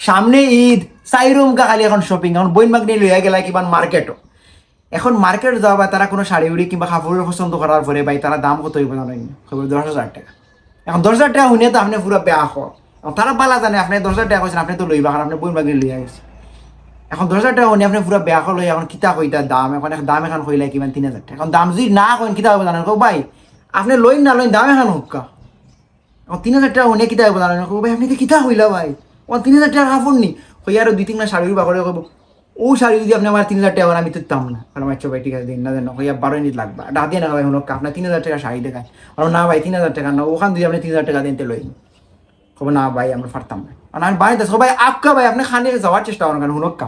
সামনে ঈদ সাইরুম কা খালি এখন শপিং, এখন বইন মাগনি লইয়া গেলা কিবা মার্কেটও। এখন মার্কেট যাওয়া তারা কোনো শাড়ি উড়ি কিংবা কাপড়ের পছন্দ করার পরে ভাই তারা দাম কত হইব জানেন? 10,000 টাকা। এখন 10,000 টাকা শুনে তো আপনি পুরো বেয়া হন। এখন তারা বালা জানে আপনি 10,000 টাকা কইছেন, আপনি তো লইবা, কারণ আপনি বইন মাগনি লইয়া গেছে। এখন 10,000 টাকা শুনে আপনি পুরো বেয়া লই, এখন কিতা কইতা দাম, এখন দাম এখন কইলে কিমান 3,000 টাকা। এখন দাম যদি না কইন কিতা হইব জানেন? ভাই আপনি লইন না লইন দাম এখন হোক্কা। এখন 3,000 টাকা শুনে কিতা হইব জানেন? ভাই আপনি তো কিতা হইলা ভাই, ও 3,000 টাকা কাপড় নি হই আর 2-3 শাড়ি বাকরে কইব ও শাড়ি যদি আপনি আমার 3,000 টাকা আমি তো দাম না, আর আমার ভাই ঠিক আছে দিন না দেন হইয়া 12 মিনিট লাগবে ডাক দিয়ে না ভাই হলো আপনার 3,000 টাকা শাড়ি দেখায়, আর না ভাই 3,000 টাকা না, ওখান দিয়ে আপনি 3,000 টাকা দিনতে লইন। কব না ভাই আমরা পারতাম না, আর আমি বাড়িতে সবাই আপকা ভাই আপনি খানে যাওয়ার চেষ্টা করেন, কারণ হুনক্কা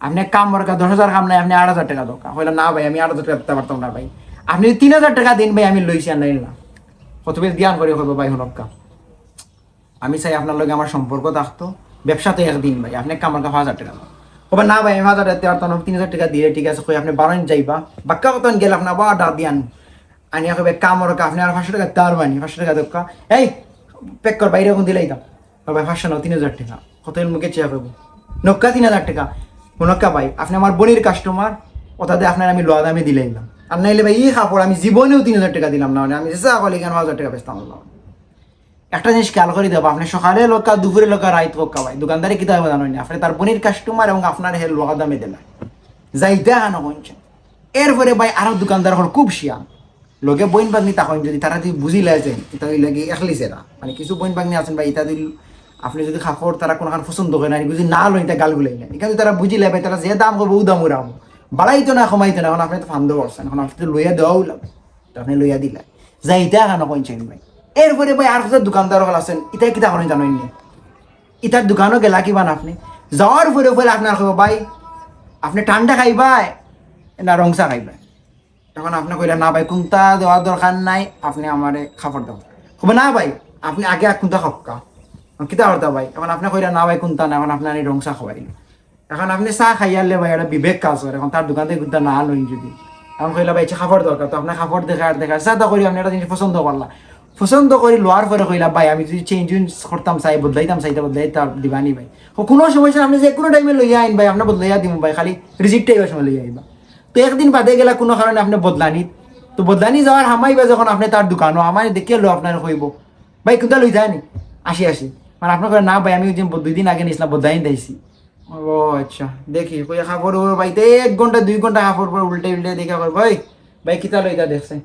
আপনি কাম বরকা 10,000 কাম নাই, আপনি 8,000 টাকা দরকার হইলে না ভাই আমি 8,000 টাকা দিতে পারতাম না ভাই, আপনি 3,000 টাকা দিন ভাই আমি লইছি আর নাই না কত বেশ ধ্যান করে হইব ভাই হুনক্কা। আমি চাই আপনার লগে আমার সম্পর্ক থাকতো, ব্যবসাতে একদিন ভাই আপনি কামার 5,000 টাকা দাও, কবে না ভাই আমি 1,000 টাকা দিতে পারতাম, 3,000 টাকা দিয়ে ঠিক আছে কই আপনি 12 যাইবা বাক্কা কতন গেলে আপনার বা ডাক দিয়ান আনি কবে কামর আপনি আর 500 টাকা তার বানি 500 টাকা দক্কা এই পেক কর বাইরে কোন দিলাই দাও ভাই 500 নাও 3,000 টাকা কত মুখে চেয়ে করবো নক্কা 3,000 টাকা নক্কা ভাই আপনি আমার বোনের কাস্টমার, ওটাতে আপনার আমি লোয়া দামে দিলাইলাম, আর নাইলে ভাই এই কাপড় আমি জীবনেও 3,000 টাকা দিলাম না, আমি চেষ্টা করলে কেন 1,000 টাকা বেচতাম। একটা জিনিস খেয়াল করে দেবো, আপনি সকালে লোকা দুপুরে লোকা রাইত হোক ভাই দোকানদারি কিতা হবে জানেন? আপনি তার বোনের কাস্টমার এবং আপনার হে লোকা দামে দিলা যাইতে আনো কইছেন। এরপরে ভাই আরো দোকানদার হল খুব শিয়ান লোকে বইন বাগনি তখন যদি তারা যদি বুঝি লাগেন এটা লাগে একলিছে না, মানে কিছু বইন বাগনি আছেন ভাই এটা যদি আপনি যদি কাপড় তারা কোনো পছন্দ করে না বুঝি না লইন তা গাল গুলাই না, এখানে তারা বুঝি লাগবে তারা যে দাম করবো ও দাম উড়াবো, বাড়াইতো না কমাইতো না, এখন আপনি তো ফান্দ করছেন, এখন আপনি তো লইয়া দেওয়াও লাগবে, তো আপনি লইয়া দিলা যাইতে আনো কইছেন ভাই। এরপরে ভাই আর কোথাও দোকানদার হল আছেন ইটা কিতা করেন জানেন নি? ইটার দোকানও গেলা কিবান আপনি যাওয়ার পরে পরে আপনার কব ভাই আপনি ঠান্ডা খাইবাই না রংসা খাইবাই, তখন আপনি কইলা না ভাই কোনটা দেওয়ার দরকার নাই আপনি আমারে খাবার দাও, হবে না ভাই আপনি আগে কোনটা খক্কা কিতা করতা ভাই, এখন আপনি কইলা না ভাই কোনটা না, এখন আপনার এই রংসা খাওয়াইল, এখন আপনি চা খাইয়ালে ভাই একটা বিবেক কাজ করে, এখন তার দোকান থেকে কোনটা না লইন যদি এখন কইলা ভাই খাবার দরকার, তো আপনার খাবার দেখা আর দেখা চাদা করি আপনি একটা জিনিস পছন্দ করলা, পছন্দ করে লোয়ার পরে কইলা ভাই আমি যদি চেঞ্জ করতাম চাই বদলাইতাম চাইতে বদলাই তার দিবানি ভাই কোনো সমস্যা আপনি যে কোনো টাইমে লইয়া আইন ভাই আপনার বদলাইয়া দিব ভাই, খালি রিজিক্টটাই সময় লইয়া আইবা, তো একদিন বাদে গেলা কোনো কারণে আপনি বদলানি, তো বদলানি যাওয়ার হামাইবা যখন আপনি তার দোকানও আমার দেখে লো আপনার কইব ভাই কোনটা লই যায়নি আসি মানে আপনার করে না ভাই আমি 2 দিন আগে নিয়েছিলাম বদলাই দিয়েছি। ও আচ্ছা দেখি কই খাবার ভাই 1 ঘন্টা 2 ঘন্টা খাবার পর উল্টে দেখা কর ভাই ভাই কিতা লইতা দেখছেন,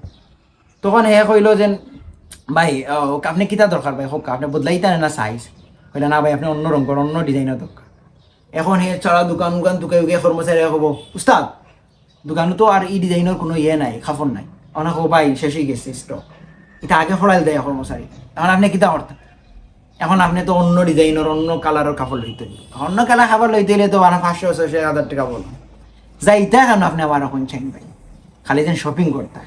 তখন হে কইলো যে ভাই আপনি কিতা দরকার ভাই হোক আপনি বদলাইতে না সাইজ কইলা না ভাই আপনি অন্য রঙ করেন অন্য ডিজাইনের দরকার, এখন হে চলা দোকান কর্মচারী হব উস্তাদ দোকানে তো আর এই ডিজাইনের কোনো ইয়ে নাই কাপড় নাই, অনেক ভাই শেষ হয়ে গেছে স্টক, এটা আগে ফড়াইল দেয় কর্মচারী, এখন আপনি কিতা করতেন, এখন আপনি তো অন্য ডিজাইনের অন্য কালারের কাপড় লইতে অন্য কালার কাপড় লইতে হলে তো 500-600-1,000 টাকা বলুন যাইতে কেন আপনি আবার এখন চাইন ভাই খালি যেন শপিং করতে